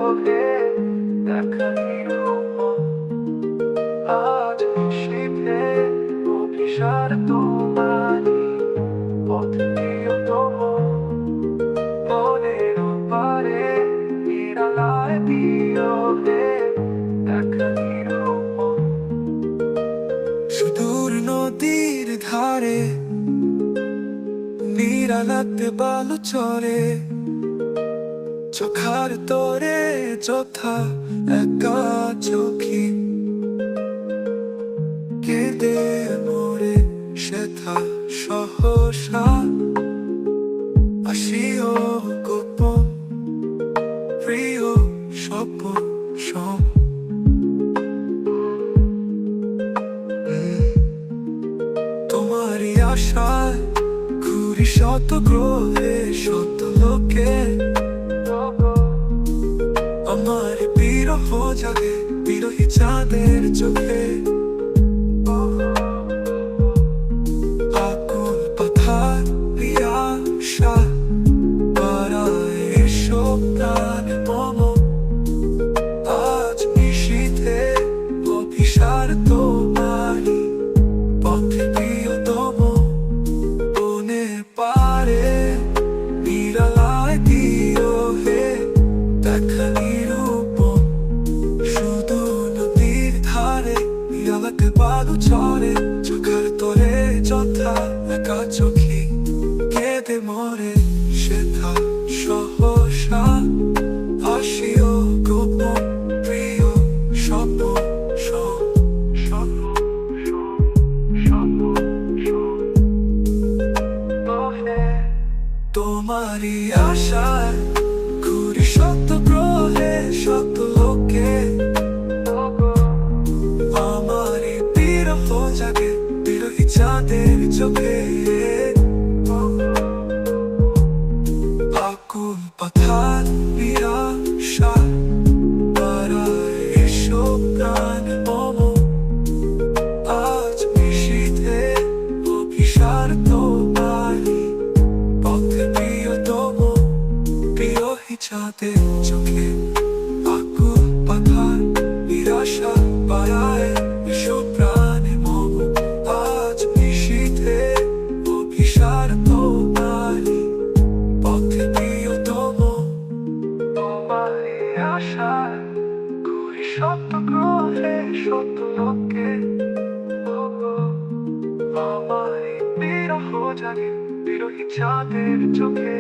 বিয়োগে দেখা নিরূপণ আজ নিশীথে অভিসার তোমারি পথ প্রিয়তম মনের পারে নিরালায় বিয়োগে দেখা নিরূপণ সুদূর নদীর ধারে নিরালাতে বালু চরে চোখার তোরে যথা একা চোখি কেঁদে মোরে সেথা সহসা আসিও গোপন প্রিয় স্বপন সম তোমারই আশায় ঘুরি শত গ্রহে শত লোকে আমার বিরহ জাগে বিরহী চাঁদের চোখে আকুল পাথার আশা পাড়ায় এসো প্রাণে মম আজ নিশীথে অভিসার তোমারি পথে প্রিয়তম বনে পারে নিরালায় দিও হে দেখা নিরূপণ শুধু নদীর ধারে নিরালাতে বালু চরে চোখার তোরে যথা একা চোখি কেঁদে মরে সেথা সহসা আসিও গোপন প্রিয় স্বপন তোমারই আশায় ঘুরি শত গ্রহে শত লোকে আমারই বিরহ জাগে বিরহী চাঁদের চোখে আকুল পাথার নিরাশা পাড়ায় এসো প্রাণে মম আজ নিশীথে অভিসার তোমারি পথে প্রিয়তম বিরহী চাঁদের চোখে আকুল পাথার নিরাশা পাড়ায় এসো প্রাণে মম আজ নিশীথে অভিসার তোমারি পথে প্রিয়তম তোমারই আশায় ঘুরি শত গ্রহে শত লোকে আমারই বিরহ জাগে বিরহী চাঁদের চোখে